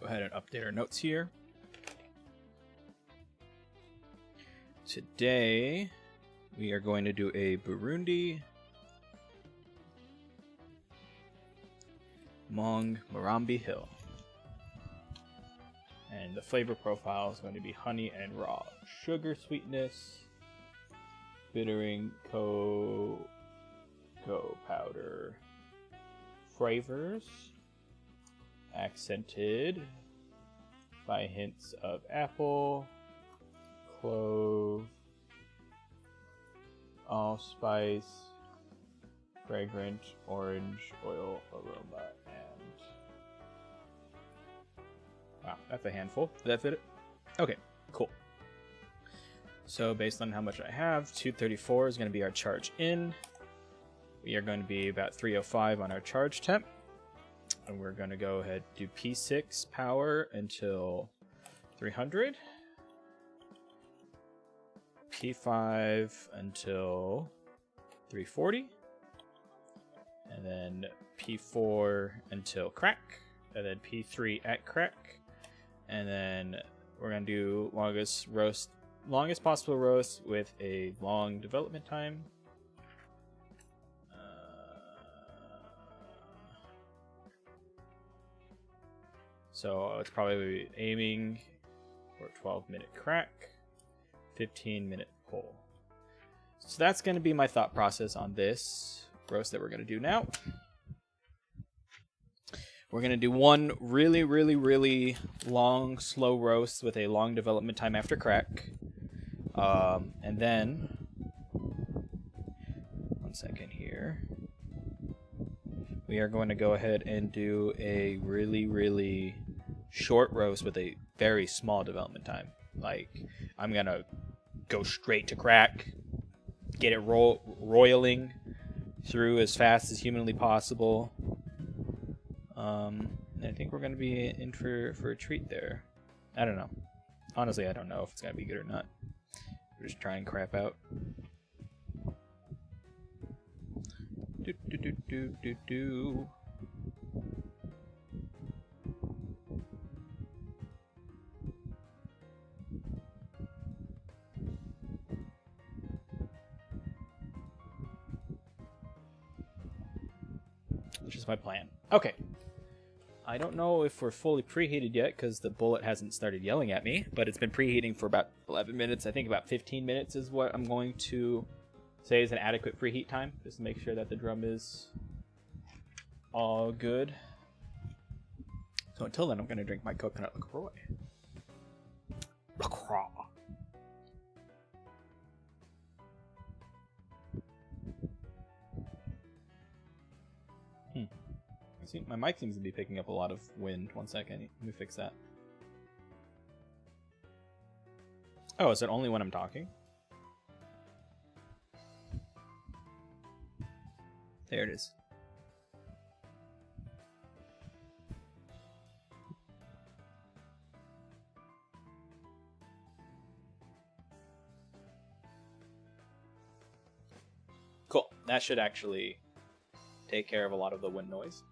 Go ahead and update our notes here. Today, we are going to do a Burundi Mong Marambi Hill. And the flavor profile is going to be honey and raw sugar sweetness, bittering cocoa powder flavors, accented by hints of apple, clove, allspice, fragrant orange oil aroma, and wow, that's a handful. Did that fit it? Okay, cool. So based on how much I have, 234 is going to be our charge in. We are going to be about 305 on our charge temp. And we're going to go ahead and do P6 power until 300. P5 until 340. And then P4 until crack. And then P3 at crack. And then we're going to do longest possible roast with a long development time. So it's probably aiming for a 12-minute crack, 15-minute pull. So that's going to be my thought process on this roast that we're going to do now. We're going to do one really, really, really long, slow roast with a long development time after crack. And then, one second here. We are going to go ahead and do a really, really short roast with a very small development time. Like, I'm going to go straight to crack, get it roiling through as fast as humanly possible. I think we're going to be in for a treat there. I don't know. Honestly, I don't know if it's going to be good or not. We're just trying crap out. Do. Which is my plan. Okay. I don't know if we're fully preheated yet because the bullet hasn't started yelling at me, but it's been preheating for about 11 minutes. I think about 15 minutes is what I'm going to say is an adequate preheat time, just to make sure that the drum is all good. So until then, I'm going to drink my coconut LaCroix. LaCroix. See, my mic seems to be picking up a lot of wind. One second, let me fix that. Oh, is it only when I'm talking? There it is. Cool. That should actually take care of a lot of the wind noise.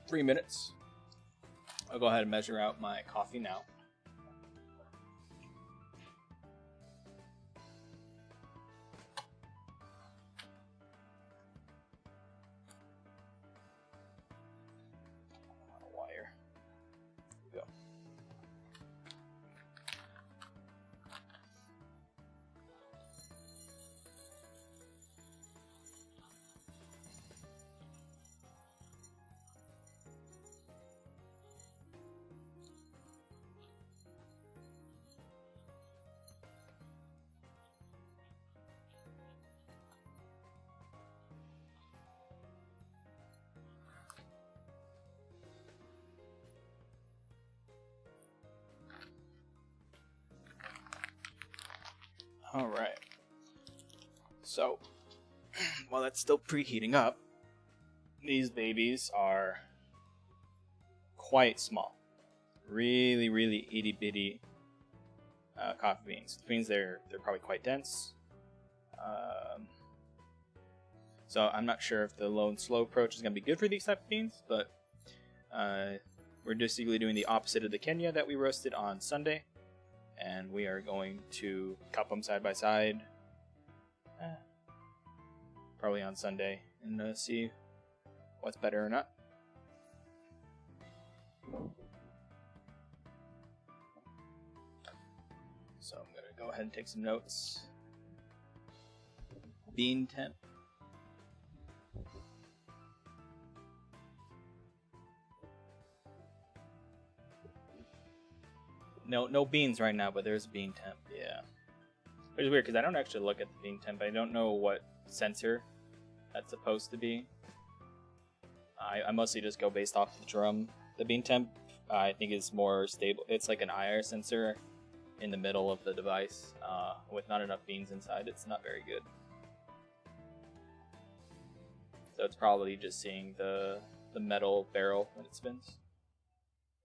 3 minutes. I'll go ahead and measure out my coffee now. Wire. There we go. All right. So, while that's still preheating up, these babies are quite small. Really, really itty bitty coffee beans. Which means they're probably quite dense. So I'm not sure if the low and slow approach is going to be good for these type of beans, but we're basically doing the opposite of the Kenya that we roasted on Sunday, and we are going to cup them side by side, probably on Sunday, and see what's better or not. So I'm going to go ahead and take some notes. Bean temp. No beans right now, but there's bean temp, yeah. Which is weird, because I don't actually look at the bean temp. I don't know what sensor that's supposed to be. I mostly just go based off the drum. The bean temp, I think, is more stable. It's like an IR sensor in the middle of the device. With not enough beans inside, it's not very good. So it's probably just seeing the metal barrel when it spins.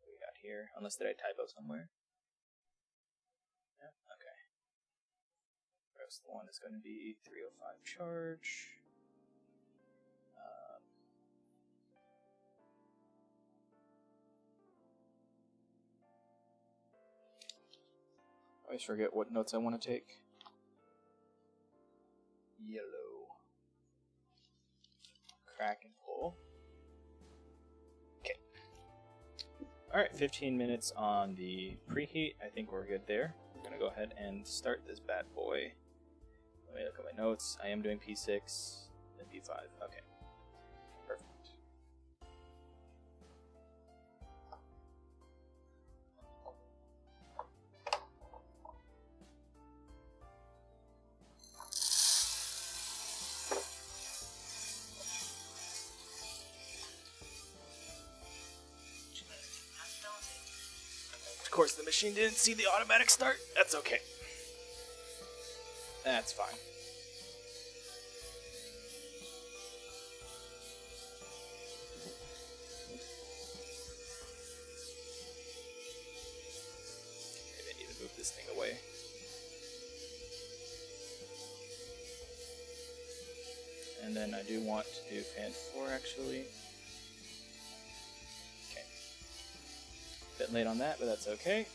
What we got here? Unless did I typo somewhere? Yeah, okay. Roast one is going to be 305 charge. I always forget what notes I want to take. Yellow. Crack and pull. Okay. Alright, 15 minutes on the preheat. I think we're good there. I'm going to go ahead and start this bad boy. Let me look at my notes. I am doing P6 and P5. Okay. Perfect. Of course, the machine didn't see the automatic start. That's okay. That's fine. Maybe I need to move this thing away. And then I do want to do fan 4 actually. Okay. Bit late on that, but that's okay.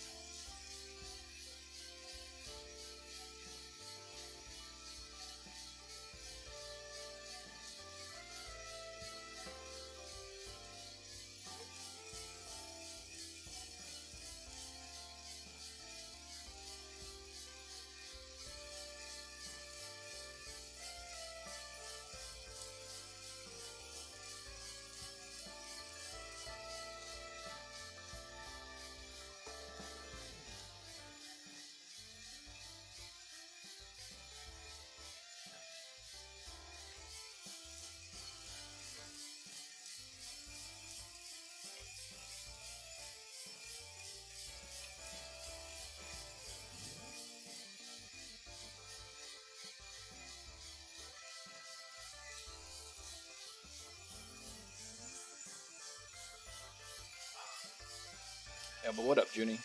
Yeah, but what up, Junie?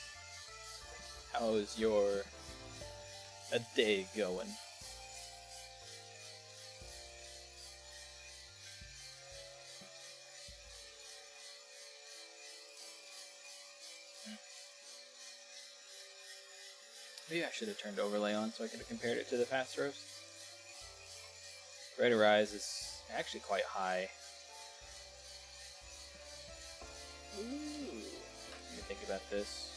How is your a day going? Maybe I should have turned overlay on so I could have compared it to the fast roast. Rate of rise is actually quite high. Ooh. Let me think about this.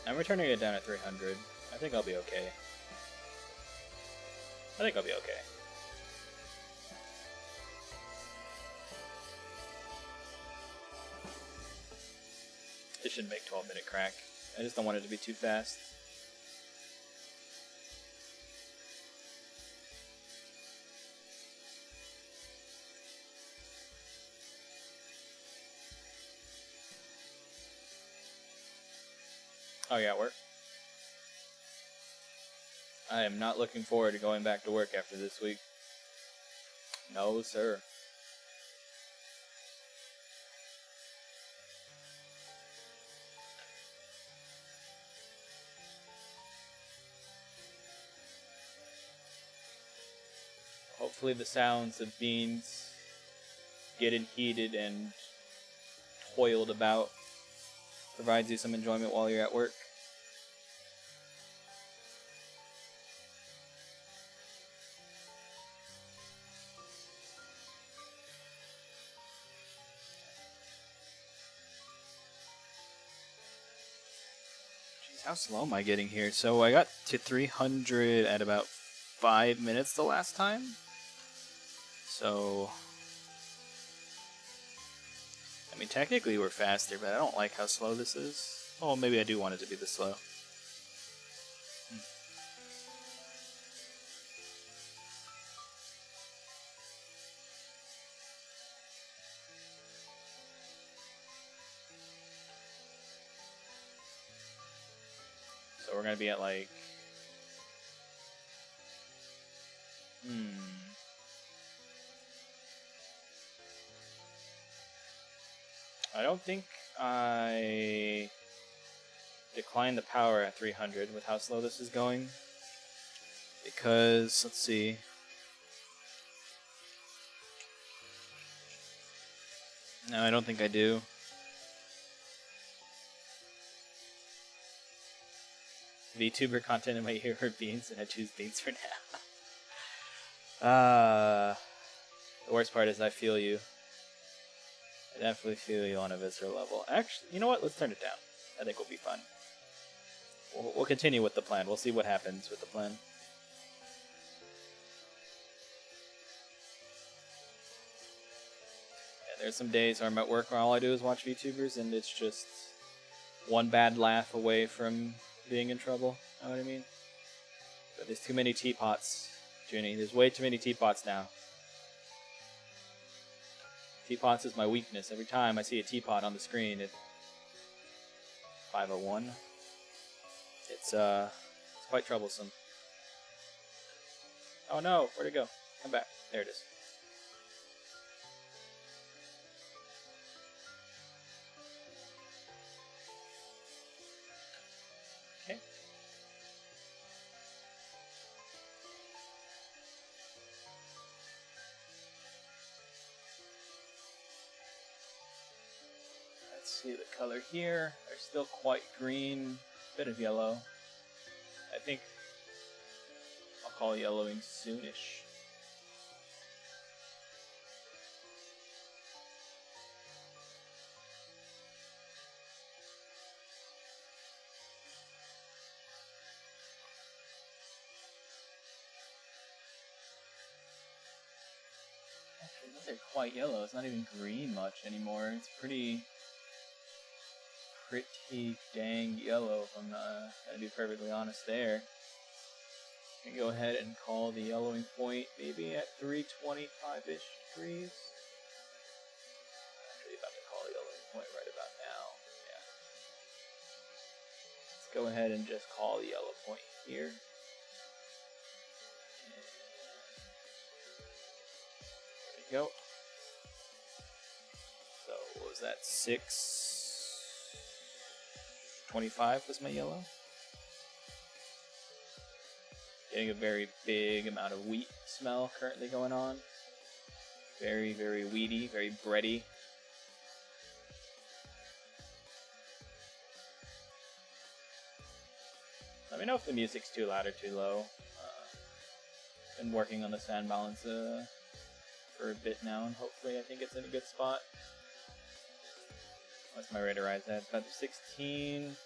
I'm returning it down at 300. I think I'll be okay. This should make 12-minute crack. I just don't want it to be too fast. Oh yeah, work. I am not looking forward to going back to work after this week. No, sir. Hopefully the sounds of beans getting heated and toiled about provides you some enjoyment while you're at work. Jeez, how slow am I getting here? So I got to 300 at about 5 minutes the last time. So, I mean, technically we're faster, but I don't like how slow this is. Oh, maybe I do want it to be this slow. So we're gonna be at like, I don't think I declined the power at 300 with how slow this is going. Because, let's see. No, I don't think I do. VTuber content in my ear for beans, and I choose beans for now. The worst part is I feel you. I definitely feel you on a visceral level. Actually, you know what? Let's turn it down. I think we'll be fun. We'll continue with the plan. We'll see what happens with the plan. Yeah, there's some days where I'm at work where all I do is watch VTubers, and it's just one bad laugh away from being in trouble. You know what I mean? But there's too many teapots, Junie. There's way too many teapots now. Teapots is my weakness. Every time I see a teapot on the screen, it 501. It's quite troublesome. Oh no, where'd it go? Come back. There it is. Okay. Let's see the color here. They're still quite green, bit of yellow. I think I'll call yellowing soonish. Actually, those are quite yellow. It's not even green much anymore. It's pretty dang yellow, if I'm gonna be perfectly honest there. I can go ahead and call the yellowing point maybe at 325-ish degrees. Actually about to call the yellowing point right about now. Yeah. Let's go ahead and just call the yellow point here. There we go. So what was that? 625 was my yellow. Getting a very big amount of wheat smell currently going on. Very, very wheaty, very bready. Let me know if the music's too loud or too low. Been working on the sound balance for a bit now, and hopefully I think it's in a good spot. What's my rate of rise at? About 16.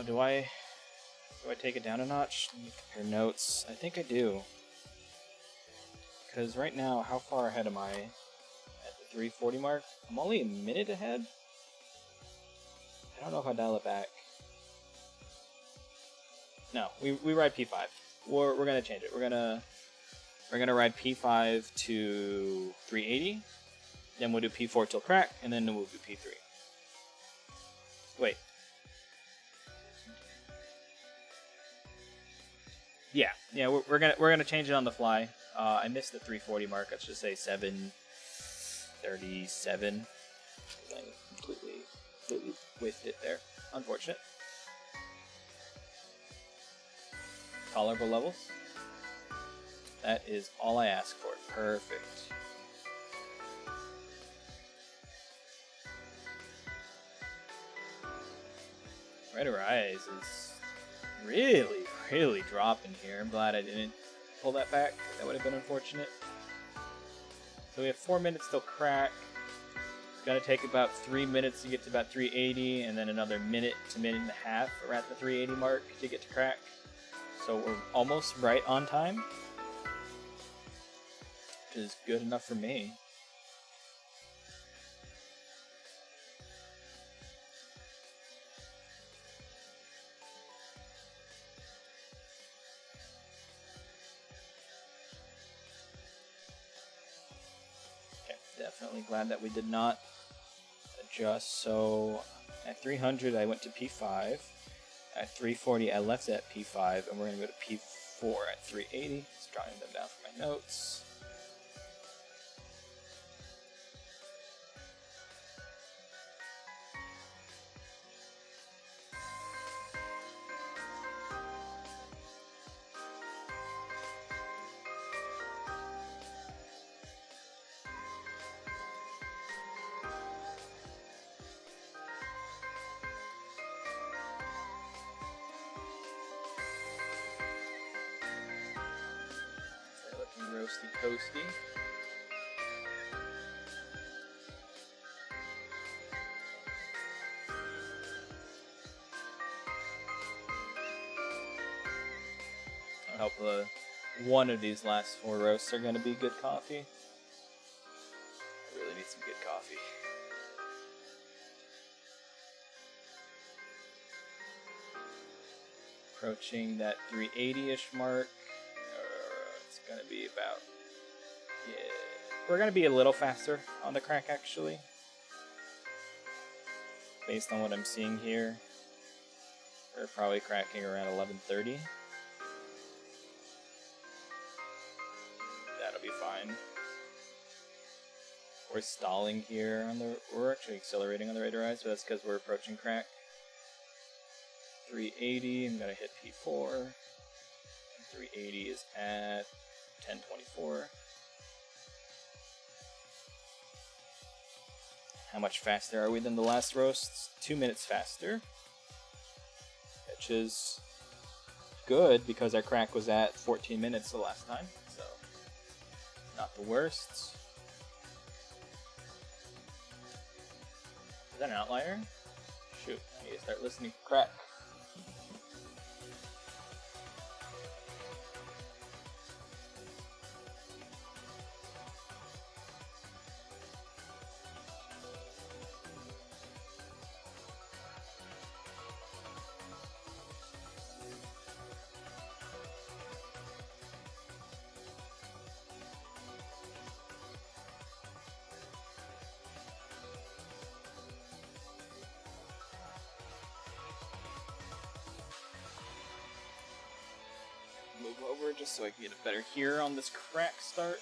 Do I take it down a notch? Let me compare notes. I think I do. Because right now, how far ahead am I? At the 340 mark? I'm only a minute ahead? I don't know if I dial it back. No, we ride P5. We're gonna change it. We're gonna ride P5 to 380. Then we'll do P4 till crack, and then we'll do P3. Wait. Yeah, we're gonna change it on the fly. I missed the 340 mark. Let's just say 737. I completely whiffed it there. Unfortunate. Tolerable levels. That is all I ask for. Perfect. Red Rise is really, really dropping here. I'm glad I didn't pull that back. That would have been unfortunate. So we have 4 minutes till crack. It's going to take about 3 minutes to get to about 380, and then another minute to minute and a half around the 380 mark to get to crack. So we're almost right on time, which is good enough for me. Definitely glad that we did not adjust. So at 300 I went to P5. At 340 I left at P5, and we're going to go to P4 at 380. Just jotting them down for my notes. Roasty toasty. I hope one of these last 4 roasts are going to be good coffee. I really need some good coffee. Approaching that 380-ish mark. Going to be about, yeah, we're going to be a little faster on the crack actually, based on what I'm seeing here. We're probably cracking around 11:30. That'll be fine. We're stalling here on the, we're actually accelerating on the radar rise, but that's because we're approaching crack. 380, I'm going to hit P4. And 380 is at 10:24. How much faster are we than the last roast? 2 minutes faster, which is good because our crack was at 14 minutes the last time, so not the worst. Is that an outlier? Shoot, I need to start listening to crack. Move over just so I can get a better hear on this crack start.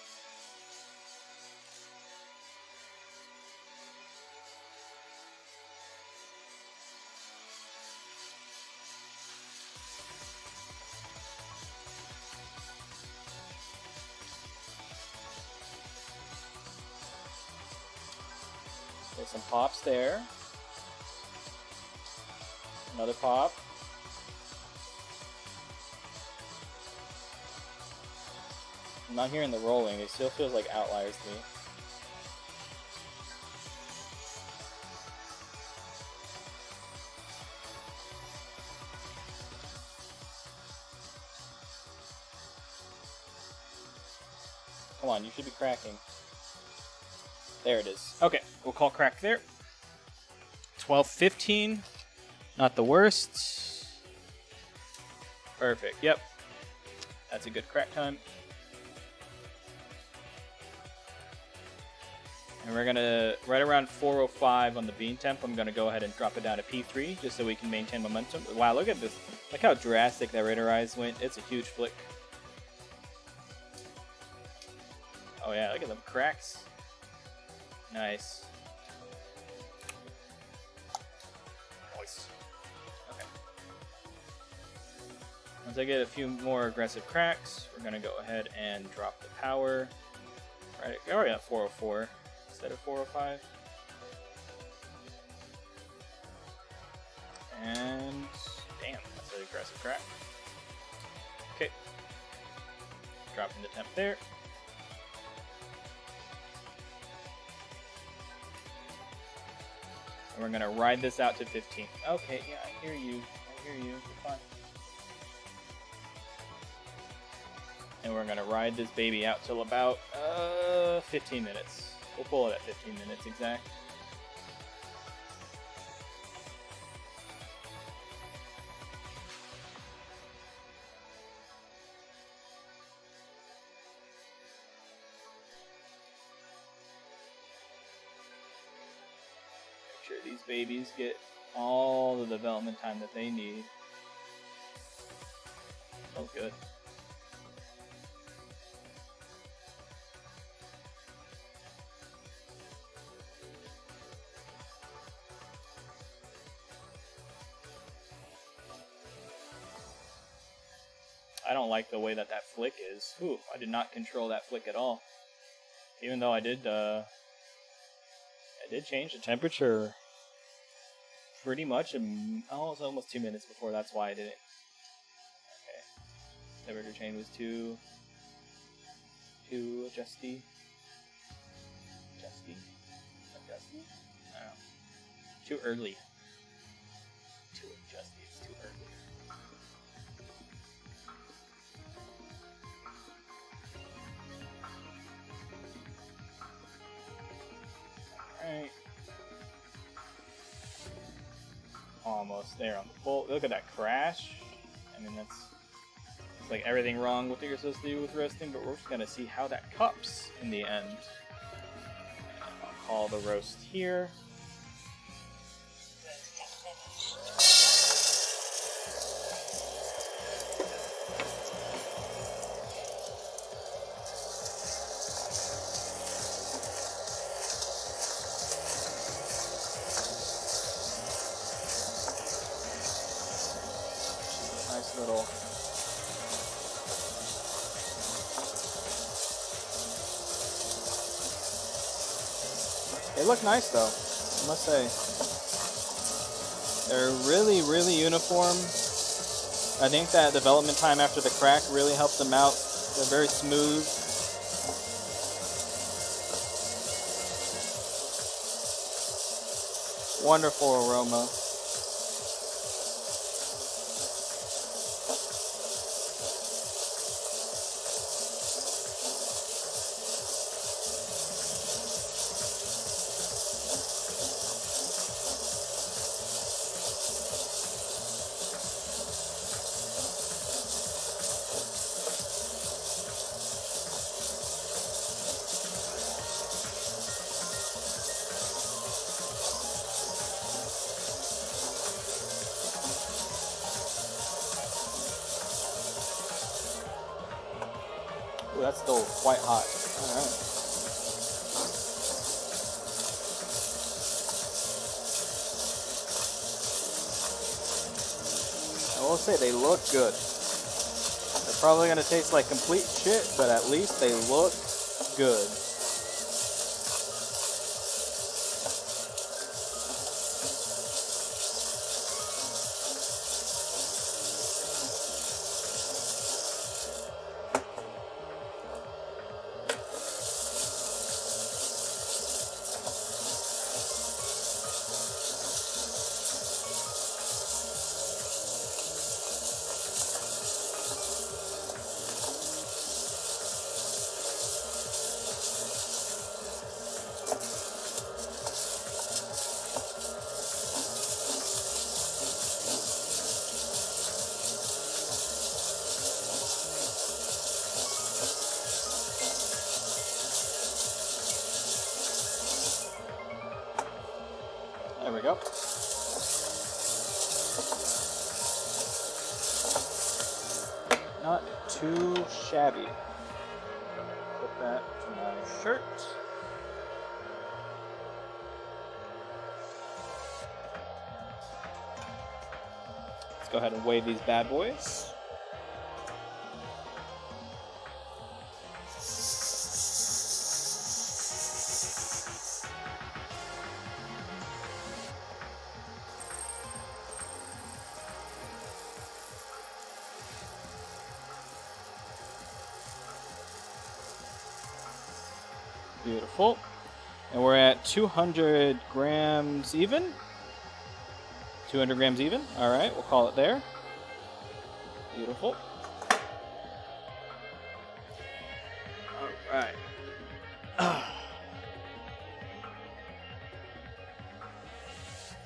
There's some pops there. Another pop. I'm not hearing the rolling, it still feels like outliers to me. Come on, you should be cracking. There it is. Okay, we'll call crack there. 12:15, not the worst. Perfect, yep. That's a good crack time. And we're gonna, right around 4:05 on the bean temp, I'm gonna go ahead and drop it down to P3 just so we can maintain momentum. Wow, look at this. Look how drastic that radar rise went. It's a huge flick. Oh yeah, look at them cracks. Nice. Nice. Okay. Once I get a few more aggressive cracks, we're going to go ahead and drop the power. Right, oh yeah, 404 instead of 405. And damn, that's an aggressive crack. Okay. Dropping the temp there. And we're going to ride this out to 15. Okay, yeah, I hear you. You're fine. And we're going to ride this baby out till about 15 minutes. We'll pull it at 15 minutes exact. Make sure these babies get all the development time that they need. Oh, good. I don't like the way that flick is. Ooh, I did not control that flick at all. Even though I did change the temperature pretty much. It was almost 2 minutes before. That's why I did it. Okay. Temperature change was too adjusty. Adjusty? I don't know. Too early. Too adjusty. It's too early. Alright. Almost there on the pull. Look at that crash. I mean, it's like everything wrong with what you're supposed to do with roasting, but we're just going to see how that cups in the end. I'll call the roast here. Nice little they look nice though, I must say. They're really, really uniform. I think that development time after the crack really helped them out. They're very smooth. Wonderful aroma. Ooh, that's still quite hot. Alright. I will say they look good. They're probably going to taste like complete shit, but at least they look good. There we go. Not too shabby. Put that to my shirt. Let's go ahead and weigh these bad boys. Beautiful. And we're at 200 grams even. 200 grams even. All right, we'll call it there. Beautiful. All right.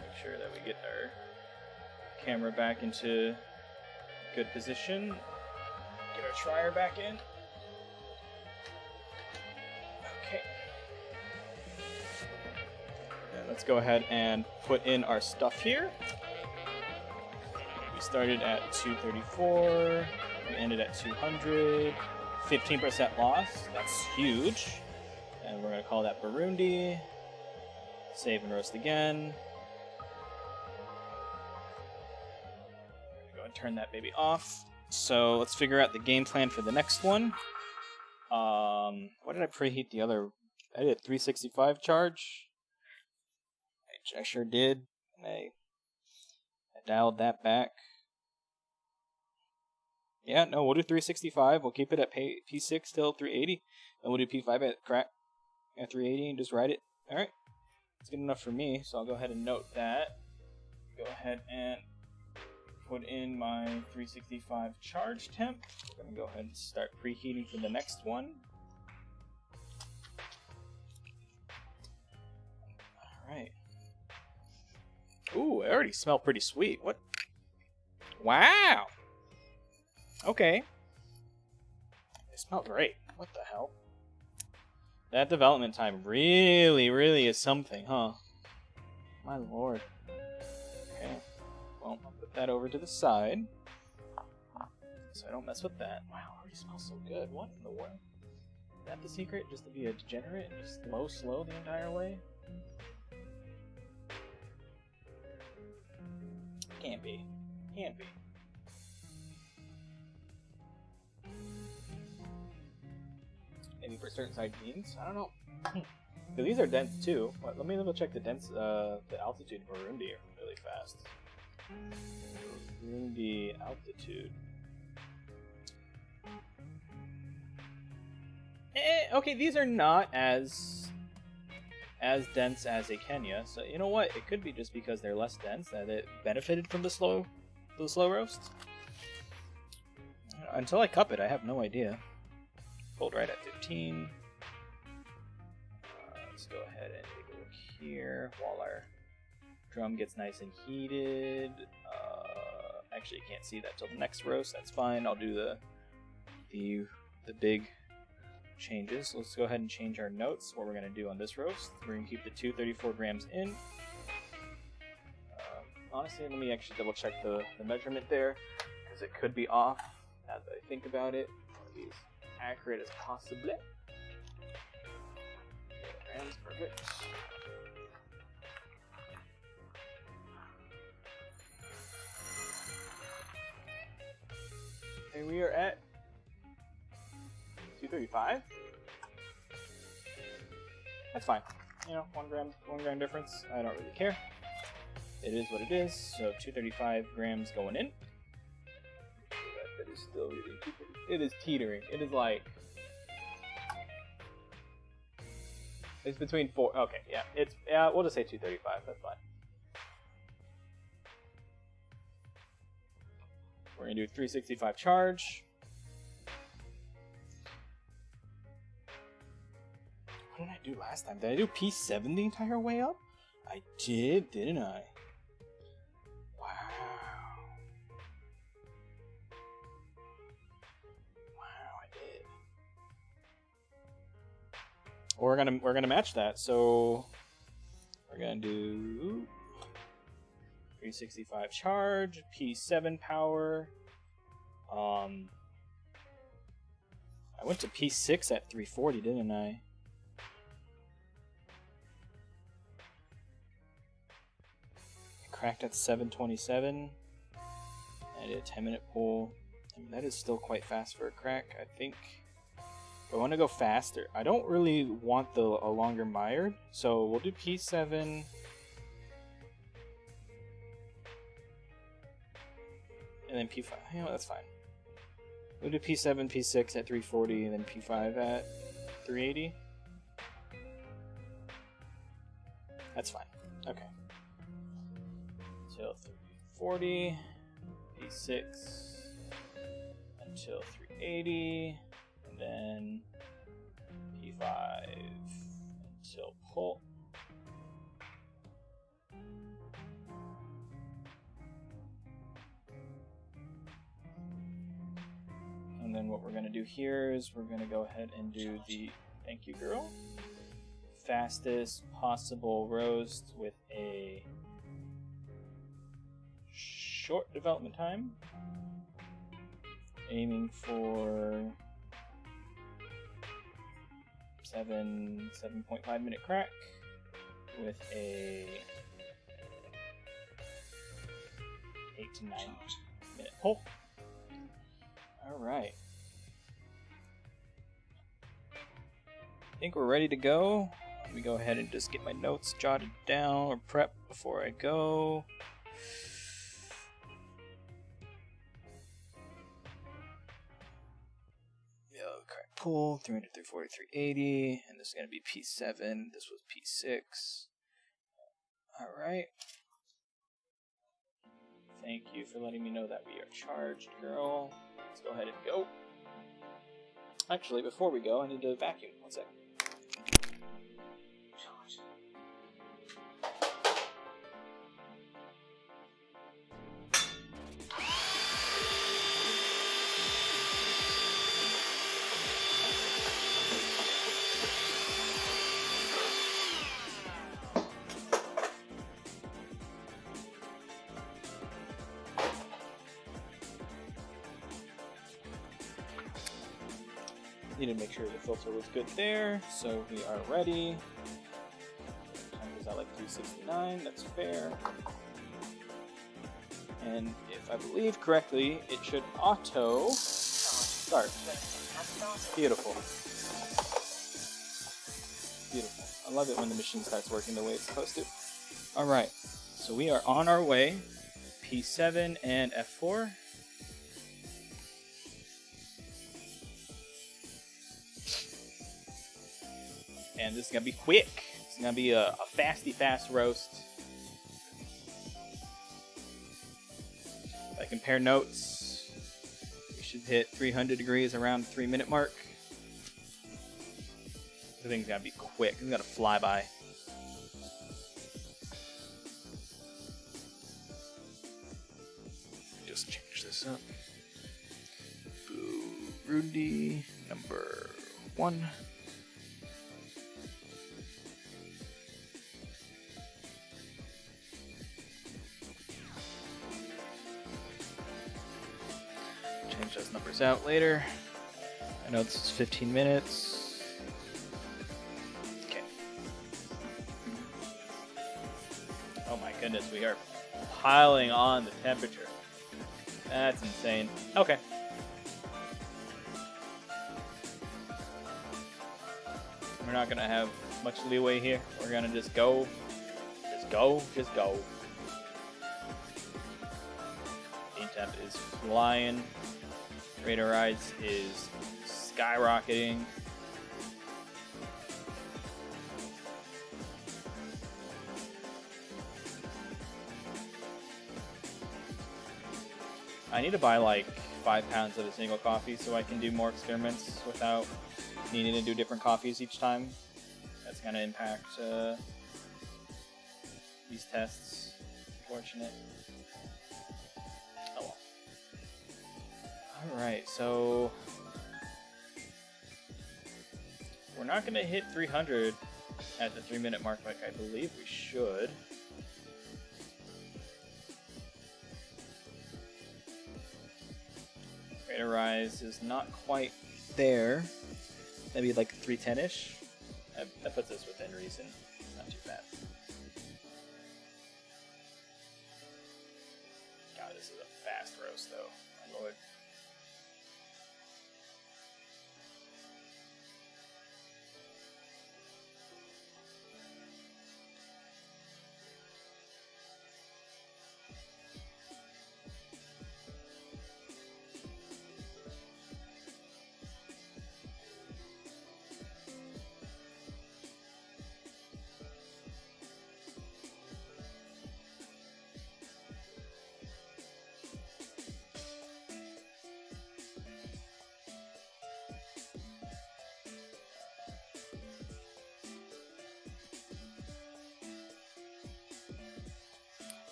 Make sure that we get our camera back into good position. Get our trier back in. Okay. And let's go ahead and put in our stuff here. We started at 234. We ended at 200. 15% loss. That's huge. And we're going to call that Burundi. Save and roast again. Go and turn that baby off. So let's figure out the game plan for the next one. What did I preheat the other? I did a 365 charge. I sure did. I dialed that back. Yeah, no, we'll do 365. We'll keep it at P6 till 380. And we'll do P5 at 380 and just ride it. Alright. That's good enough for me, so I'll go ahead and note that. Go ahead and put in my 365 charge temp. I'm going to go ahead and start preheating for the next one. Alright. Ooh, it already smelled pretty sweet. What? Wow! Okay. It smelled great. What the hell? That development time really is something, huh? My lord. Okay. Well, I'll put that over to the side. So I don't mess with that. Wow, it already smells so good. What in the world? Is that the secret? Just to be a degenerate and just slow the entire way? Can't be. Can't be. Maybe for certain size beans? I don't know. So these are dense too. Let me double check the altitude for Burundi really fast. Burundi altitude. Okay, these are not as dense as a Kenya. So you know what? It could be just because they're less dense that it benefited from the slow roast. Until I cup it, I have no idea. Hold right at 15. Let's go ahead and take a look here while our drum gets nice and heated. Actually, you can't see that till the next roast. That's fine. I'll do the big changes. Let's go ahead and change our notes. What we're going to do on this roast. We're going to keep the 234 grams in. Honestly, let me actually double check the measurement there, because it could be off as I think about it. Be as accurate as possible. Grams, perfect. And we are at 235. That's fine. You know, one gram difference. I don't really care. It is what it is. So 235 grams going in. That is still really teetering. It is teetering. It is like it's between 4. Okay, yeah. It's we'll just say 235. That's fine. We're gonna do 365 charge. What did I do last time? Did I do P7 the entire way up? I did, didn't I? Wow. Wow, I did. We're gonna match that. So we're gonna do 365 charge, P7 power. I went to P6 at 340, didn't I? Cracked at 727. I did a 10-minute pull. I mean, that is still quite fast for a crack, I think. I want to go faster. I don't really want a longer mired, so we'll do P7. And then P5. You know, that's fine. We'll do P7, P6 at 340, and then P5 at 380. That's fine. Okay. Until 340, P6 until 380, and then P5 until pull. And then what we're going to do here is we're going to go ahead and do the thank you girl. Fastest possible roast with a short development time. Aiming for 7.5 minute crack with a 8 to 9 minute pull. Alright. I think we're ready to go. Let me go ahead and just get my notes jotted down or prep before I go. Crack pull, 300, 340, 380, and this is going to be P7. This was P6. Alright. Thank you for letting me know that we are charged, girl. Let's go ahead and go. Actually, before we go, I need to vacuum. One sec. Need to make sure the filter was good there, so we are ready. Time goes out like 369, that's fair. And if I believe correctly, it should auto start. Beautiful. Beautiful. I love it when the machine starts working the way it's supposed to. Alright, so we are on our way. P7 and F4. And this is going to be quick. It's going to be a fasty fast roast. If I compare notes, we should hit 300 degrees around the 3-minute mark. The thing's going to be quick. It's going to fly by. Just change this up. Burundi number 1. Change those numbers out later. I know this is 15 minutes. Okay. Oh my goodness, we are piling on the temperature. That's insane. Okay. We're not gonna have much leeway here. We're gonna just go. Just go. Just go. Heat temp is flying. Rate of rise is skyrocketing. I need to buy like 5 pounds of a single coffee so I can do more experiments without needing to do different coffees each time. That's going to impact these tests. Unfortunate. Oh well. Alright, so we're not going to hit 300 at the 3-minute mark like I believe we should. Rate of rise is not quite there. Maybe like 310-ish. That puts us within reason. Not too bad. God, this is a fast roast though. My lord.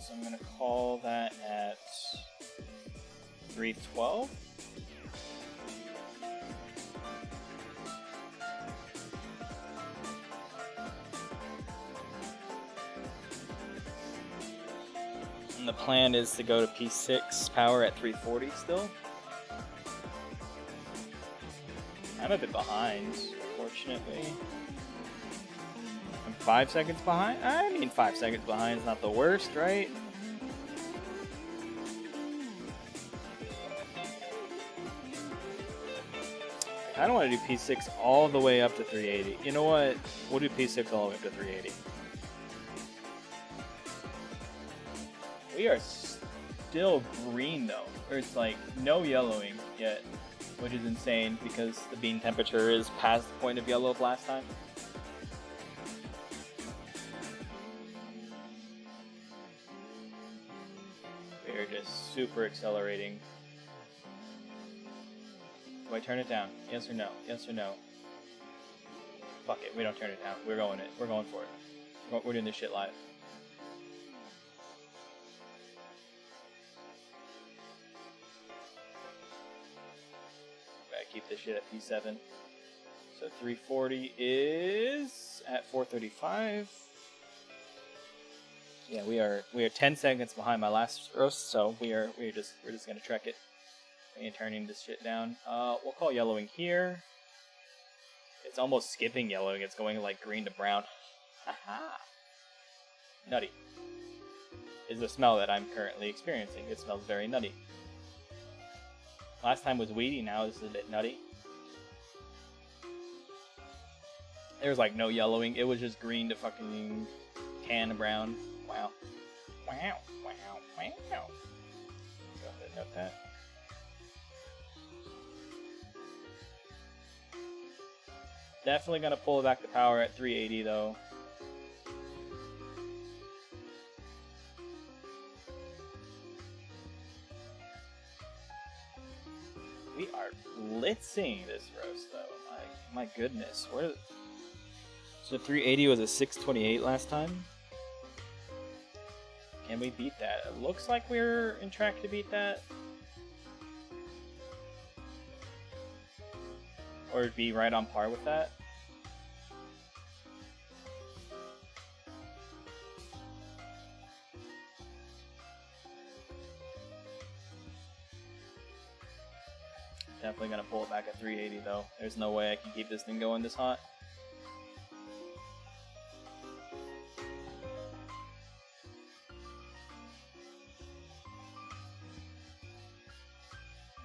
So I'm going to call that at 312. And the plan is to go to P6 power at 340 still. I'm a bit behind, unfortunately. I'm 5 seconds behind? I mean, 5 seconds behind is not the worst, right? I don't want to do P6 all the way up to 380. You know what? We'll do P6 all the way up to 380. We are still green though, or it's like no yellowing yet, which is insane because the bean temperature is past the point of yellow of last time. We are just super accelerating. Do I turn it down? Yes or no? Yes or no? Fuck it, we don't turn it down. We're going it. We're going for it. We're doing this shit live. Keep this shit at P7. So 340 is at 435. Yeah, we are 10 seconds behind my last roast, so we're just gonna trek it. And turning this shit down. We'll call yellowing here. It's almost skipping yellowing. It's going like green to brown. Haha. Nutty is the smell that I'm currently experiencing. It smells very nutty. Last time was weedy, now this is a bit nutty. There was like no yellowing, it was just green to fucking tan to brown. Wow. Wow, wow, wow. Go ahead and note that. Definitely gonna pull back the power at 380 though. We are blitzing this roast, though. My goodness. So 380 was a 628 last time. Can we beat that? It looks like we're in track to beat that. Or be right on par with that. Definitely gonna pull it back at 380 though. There's no way I can keep this thing going this hot.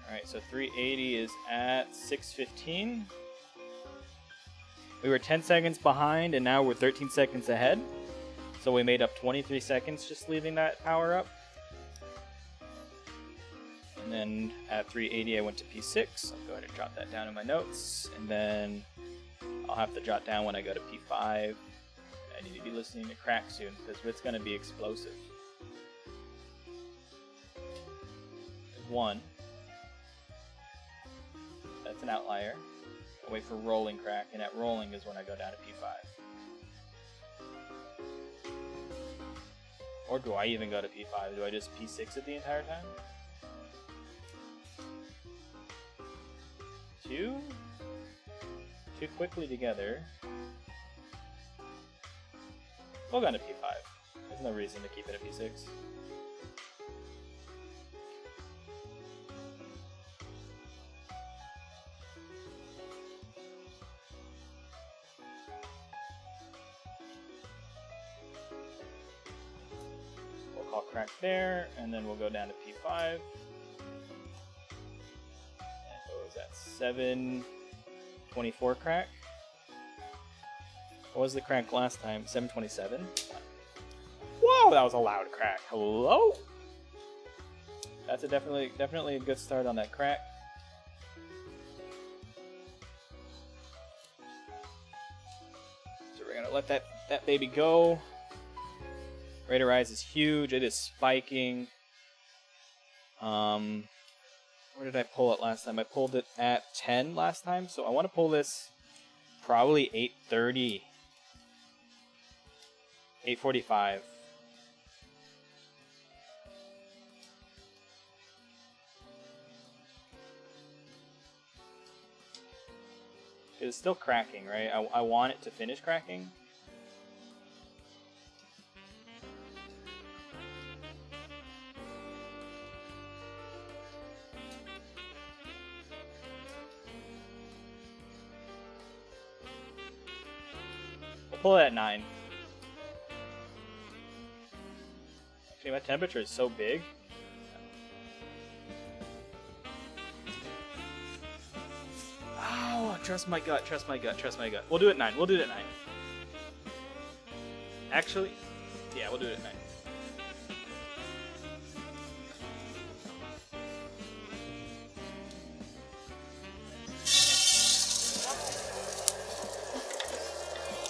Alright, so 380 is at 615. We were 10 seconds behind and now we're 13 seconds ahead. So we made up 23 seconds just leaving that power up. And then at 380 I went to P6. I'll go ahead and drop that down in my notes. And then I'll have to jot down when I go to P5. I need to be listening to crack soon because it's going to be explosive. There's one. That's an outlier. I'll wait for rolling crack, and at rolling is when I go down to P5. Or do I even go to P5? Do I just P6 it the entire time? Too quickly together. We'll go to P5. There's no reason to keep it at P6. We'll call crack there, and then we'll go down to P5. What was that? 724 crack? What was the crack last time? 727? Whoa, that was a loud crack. Hello? That's a definitely a good start on that crack. So we're gonna let that baby go. Rate of rise is huge. It is spiking. Where did I pull it last time? I pulled it at 10 last time, so I want to pull this probably 8:30, 8:45. It's still cracking, right? I want it to finish cracking. We'll pull it at 9. Actually, my temperature is so big. Oh, trust my gut, trust my gut, trust my gut. We'll do it at 9. We'll do it at 9. Actually, yeah, we'll do it at 9.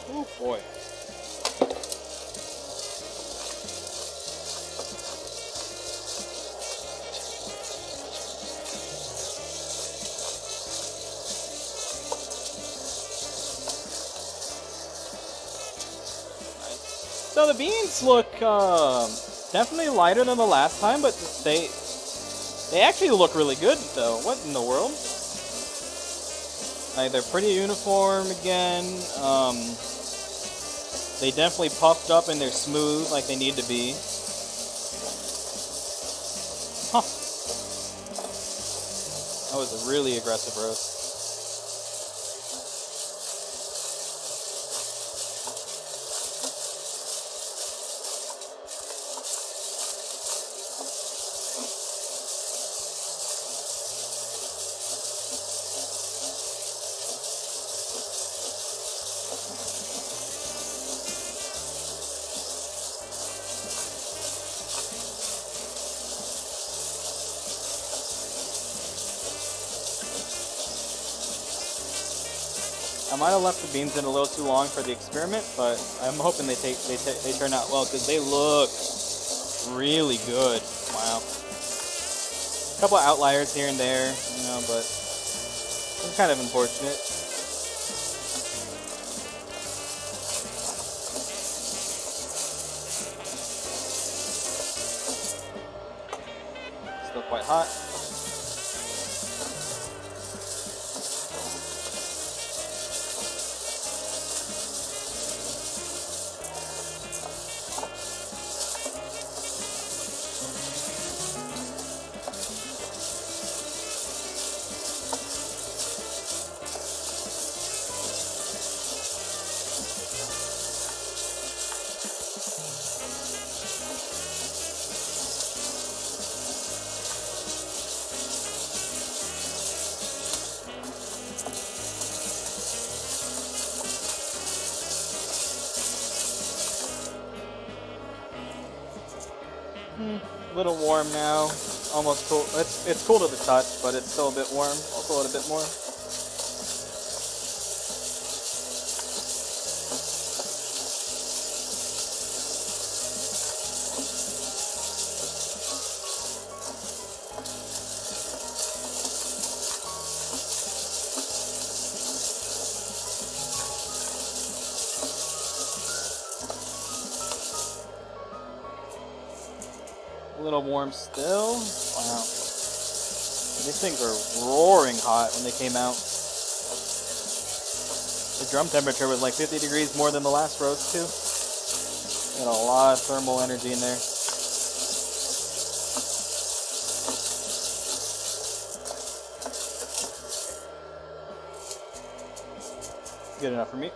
Oh boy. So the beans look definitely lighter than the last time, but they actually look really good though. What in the world? Like, they're pretty uniform again. They definitely puffed up and they're smooth like they need to be. Huh. That was a really aggressive roast. I might have left the beans in a little too long for the experiment, but I'm hoping they turn out well because they look really good. Wow. A couple of outliers here and there, you know, but it's kind of unfortunate. Still quite hot. A little warm now, almost cool. It's cool to the touch, but it's still a bit warm. I'll cool it a bit more. A little warm still. Wow. These things were roaring hot when they came out. The drum temperature was like 50 degrees more than the last roast too. Got a lot of thermal energy in there. Good enough for me.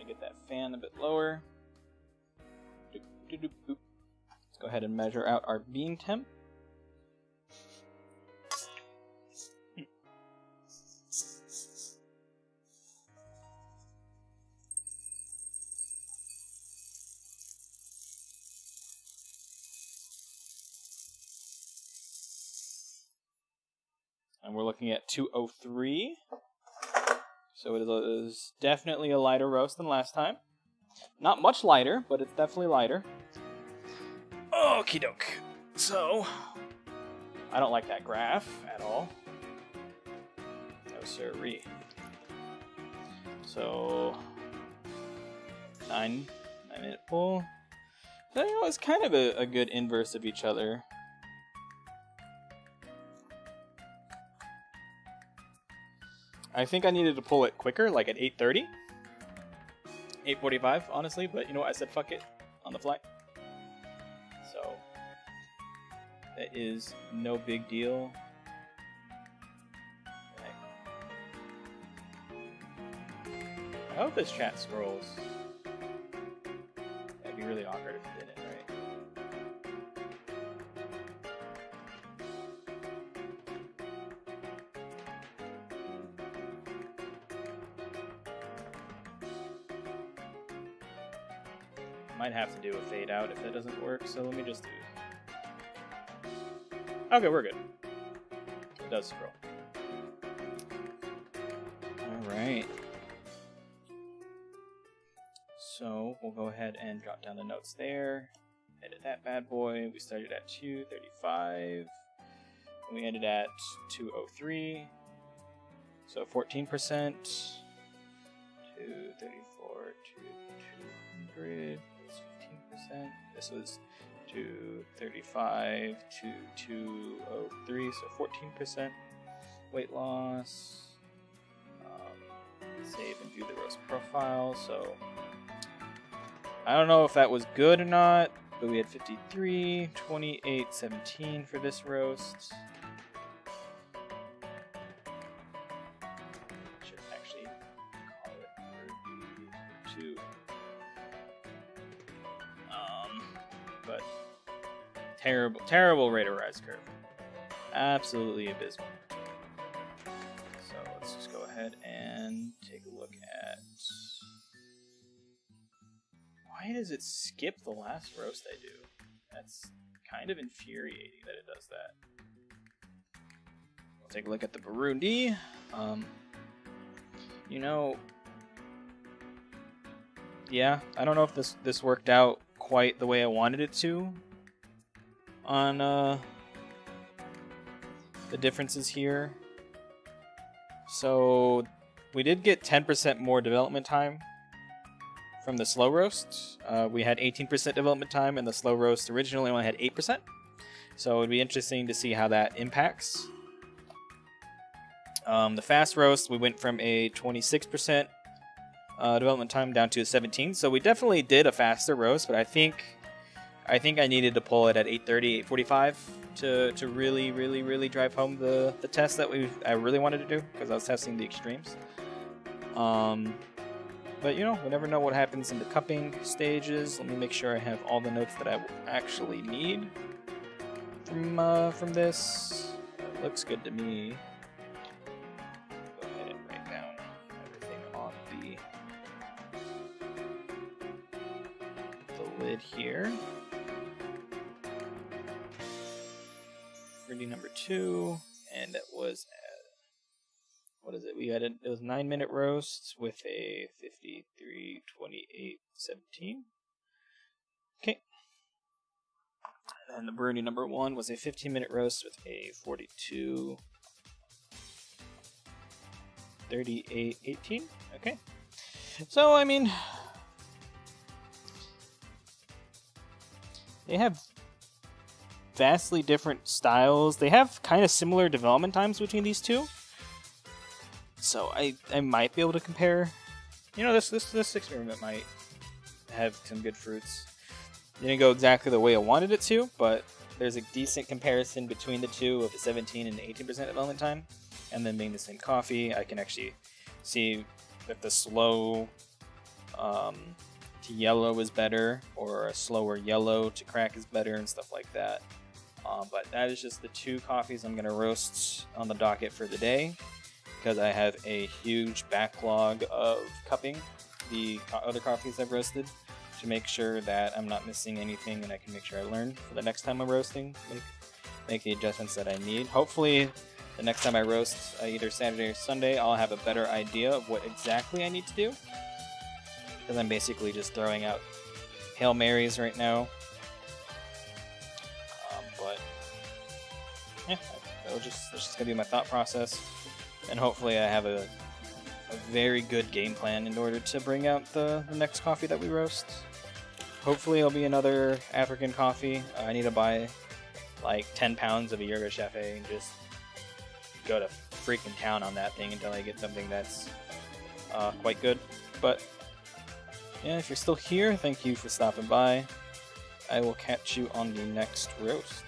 Get that fan a bit lower. Let's go ahead and measure out our bean temp. And we're looking at 203. So it is definitely a lighter roast than last time. Not much lighter, but it's definitely lighter. Okie doke. So, I don't like that graph at all. No siree. So 9-minute pull. So, you know, it's kind of a good inverse of each other. I think I needed to pull it quicker, like at 8:30. 8:45, honestly, but you know what? I said fuck it on the fly. So that is no big deal. Okay. I hope this chat scrolls. That'd be really awkward if it didn't, right? Might have to do a fade out if that doesn't work, so let me just do it. Okay, we're good. It does scroll. Alright. So we'll go ahead and drop down the notes there. Edit that bad boy. We started at 2:35. And we ended at 2:03. So 14%. 234 to 200. This was 235 to 203, so 14% weight loss. Save and view the roast profile. So I don't know if that was good or not, but we had 53, 28, 17 for this roast. Should actually call it 2. But terrible rate of rise curve. Absolutely abysmal. So let's just go ahead and take a look at... Why does it skip the last roast I do? That's kind of infuriating that it does that. We'll take a look at the Burundi. You know... Yeah, I don't know if this worked out quite the way I wanted it to on the differences here. So we did get 10% more development time from the slow roast. We had 18% development time, and the slow roast originally only had 8%. So it would be interesting to see how that impacts. The fast roast, we went from a 26% development time down to 17. So we definitely did a faster roast, but I think I needed to pull it at 8:30, 8:45 to really drive home the test that I really wanted to do, because I was testing the extremes. But you know, we never know what happens in the cupping stages. Let me make sure I have all the notes that I actually need from this. It looks good to me. Go ahead and write down everything on the lid here. Ready number 2, and that was what is it? We had it was 9-minute roast with a 53, 28, 17. Okay. And the Burundi number 1 was a 15-minute roast with a 42, 38, 18. Okay. So, I mean, they have vastly different styles. They have kind of similar development times between these two. So I might be able to compare. You know, this experiment might have some good fruits. Didn't go exactly the way I wanted it to, but there's a decent comparison between the two of the 17 and 18% development time, and then being the same coffee. I can actually see if the slow to yellow is better, or a slower yellow to crack is better, and stuff like that. But that is just the 2 coffees I'm going to roast on the docket for the day, because I have a huge backlog of cupping the other coffees I've roasted, to make sure that I'm not missing anything, and I can make sure I learn for the next time I'm roasting, make the adjustments that I need. Hopefully the next time I roast, either Saturday or Sunday, I'll have a better idea of what exactly I need to do, because I'm basically just throwing out Hail Marys right now. But yeah, that's just gonna be my thought process, and hopefully I have a a very good game plan in order to bring out the next coffee that we roast. Hopefully it'll be another African coffee. I need to buy like 10 pounds of a Yirgacheffe and just go to freaking town on that thing until I get something that's quite good. But yeah, if you're still here, thank you for stopping by. I will catch you on the next roast.